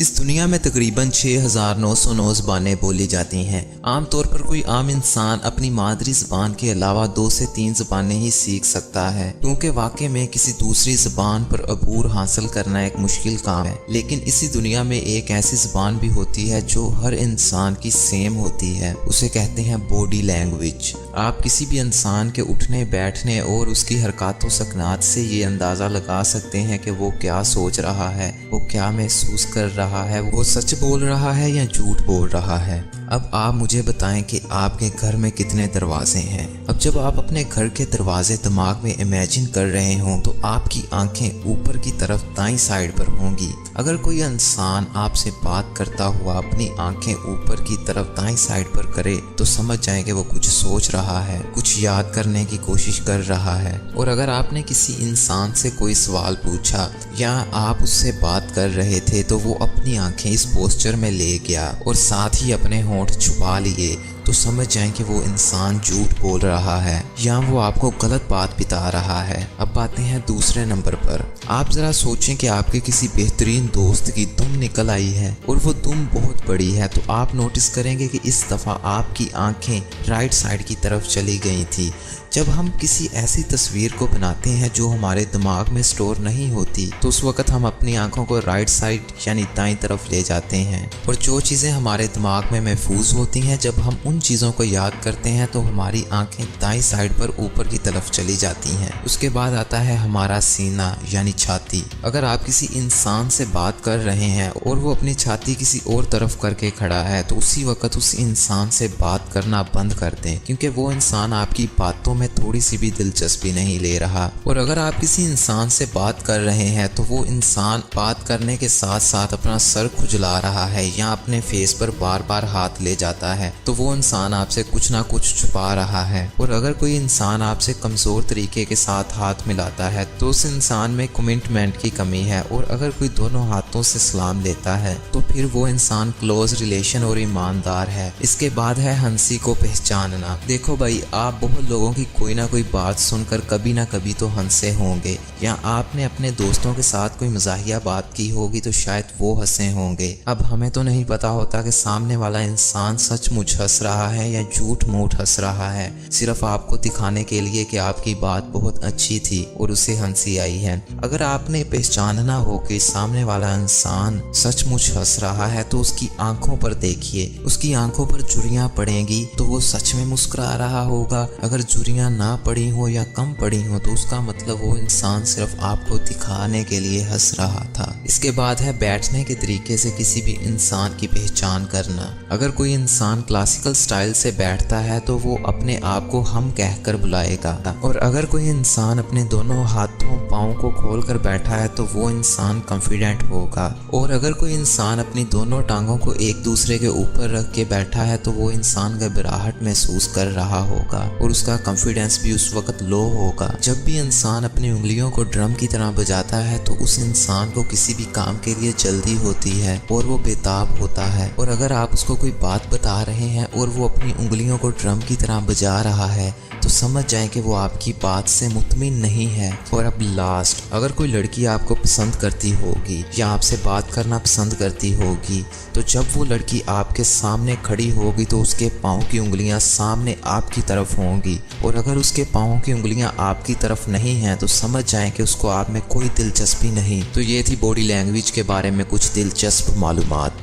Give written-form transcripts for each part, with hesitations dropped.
इस दुनिया में तकरीबन 6,909 ज़बानें बोली जाती हैं। आम तौर पर कोई आम इंसान अपनी मादरी ज़बान के अलावा 2 से 3 ज़बानें ही सीख सकता है, क्योंकि वाकई में किसी दूसरी ज़बान पर अबूर हासिल करना एक मुश्किल काम है। लेकिन इसी दुनिया में एक ऐसी ज़बान भी होती है जो हर इंसान की सेम होती है, उसे कहते हैं बॉडी लैंग्वेज। आप किसी भी इंसान के उठने बैठने और उसकी हरकतों सकनात से ये अंदाज़ा लगा सकते हैं कि वो क्या सोच रहा है, वो क्या महसूस कर रहा है, वो सच बोल रहा है या झूठ बोल रहा है। अब आप मुझे बताएं कि आपके घर में कितने दरवाजे हैं। अब जब आप अपने घर के दरवाजे दिमाग में इमेजिन कर रहे हों तो आपकी आंखें ऊपर की तरफ दाईं साइड पर होंगी। अगर कोई इंसान आपसे बात करता हुआ अपनी आंखें ऊपर की तरफ दाईं साइड पर करे तो समझ जाएं कि वो कुछ सोच रहा है, कुछ याद करने की कोशिश कर रहा है। और अगर आपने किसी इंसान से कोई सवाल पूछा या आप उससे बात कर रहे थे तो वो अपनी आंखें इस पोस्चर में ले गया और साथ ही अपने होंठ छुपा लिए, तो समझ जाएं कि वो इंसान झूठ बोल रहा है या वो आपको गलत बात बता रहा है। अब आते हैं दूसरे नंबर पर। आप जरा सोचें कि आपके किसी बेहतरीन दोस्त की दुम निकल आई है और वो दुम बहुत बड़ी है, तो आप नोटिस करेंगे कि इस दफ़ा आपकी आंखें राइट साइड की तरफ चली गई थी। जब हम किसी ऐसी तस्वीर को बनाते हैं जो हमारे दिमाग में स्टोर नहीं होती तो उस वक़्त हम अपनी आंखों को राइट साइड यानी दाईं तरफ ले जाते हैं, और जो चीज़ें हमारे दिमाग में महफूज होती हैं जब हम उन चीज़ों को याद करते हैं तो हमारी आंखें दाईं साइड पर ऊपर की तरफ चली जाती हैं। उसके बाद आता है हमारा सीना यानी छाती। अगर आप किसी इंसान से बात कर रहे हैं और वो अपनी छाती किसी और तरफ करके खड़ा है तो उसी वक्त उस इंसान से बात करना बंद कर दें, क्योंकि वो इंसान आपकी बातों में थोड़ी सी भी दिलचस्पी नहीं ले रहा। और अगर आप किसी इंसान से बात कर रहे हैं तो वो इंसान बात करने के साथ साथ अपना सर खुजला रहा है या अपने फेस पर बार बार हाथ ले जाता है, तो वो इंसान आपसे कुछ ना कुछ छुपा रहा है। और अगर कोई इंसान आपसे कमज़ोर तरीके के साथ हाथ मिलाता है तो उस इंसान में कमिटमेंट की कमी है, और अगर कोई दोनों हाथों से सलाम लेता है तो फिर वो इंसान क्लोज रिलेशन और ईमानदार है। इसके बाद है हंसी को पहचानना। देखो भाई, आप बहुत लोगों की कोई ना कोई बात सुनकर कभी ना कभी तो हंसे होंगे, या आपने अपने दोस्तों के साथ कोई मज़ाहिया बात की होगी तो शायद वो हंसे होंगे। अब हमें तो नहीं पता होता कि सामने वाला इंसान सचमुच हंस रहा है या झूठ मूठ हंस रहा है, सिर्फ आपको दिखाने के लिए कि आपकी बात बहुत अच्छी थी और उसे हंसी आई है। अगर आपने पहचानना हो कि सामने वाला इंसान सचमुच हंस रहा है तो उसकी आंखों पर देखिए, उसकी आंखों पर झुर्रियां पड़ेंगी तो वो सच में मुस्कुरा रहा होगा। अगर झुर्रियां ना पड़ी हो या कम पड़ी हो तो उसका मतलब वो इंसान सिर्फ आपको दिखाने के लिए हंस रहा था। इसके बाद है बैठने के तरीके से किसी भी इंसान की पहचान करना। अगर कोई इंसान क्लासिकल स्टाइल से बैठता है तो वो अपने आप को हम कहकर बुलाएगा, और अगर कोई इंसान अपने दोनों हाथों पाँव को खोल कर बैठा है तो वो इंसान कॉन्फिडेंट होगा, और अगर कोई इंसान अपनी दोनों टांगों को एक दूसरे के ऊपर रख के बैठा है तो वो इंसान घबराहट महसूस कर रहा होगा और उसका कॉन्फिडेंस भी उस वक्त लो होगा। जब भी इंसान अपनी उंगलियों को ड्रम की तरह बजाता है तो उस इंसान को किसी भी काम के लिए जल्दी होती है और वो बेताब होता है। और अगर आप उसको कोई बात बता रहे हैं और वो अपनी उंगलियों को ड्रम की तरह बजा रहा है तो समझ जाएं कि वो आपकी बात से मुतमिन नहीं है। और अब लास्ट, अगर कोई लड़की आपको पसंद करती होगी या आपसे बात करना पसंद करती होगी तो जब वो लड़की आपके सामने खड़ी होगी तो उसके पाँव की उंगलियां सामने आपकी तरफ होंगी, और अगर उसके पाँव की उंगलियां आपकी तरफ नहीं हैं तो समझ जाएं कि उसको आप में कोई दिलचस्पी नहीं। तो ये थी बॉडी लैंग्वेज के बारे में कुछ दिलचस्प मालूमात।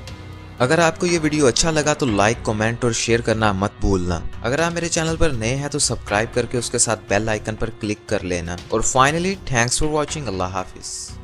अगर आपको ये वीडियो अच्छा लगा तो लाइक, कमेंट और शेयर करना मत भूलना। अगर आप मेरे चैनल पर नए हैं तो सब्सक्राइब करके उसके साथ बेल आइकन पर क्लिक कर लेना। और फाइनली, थैंक्स फॉर वॉचिंग। अल्लाह हाफिज़।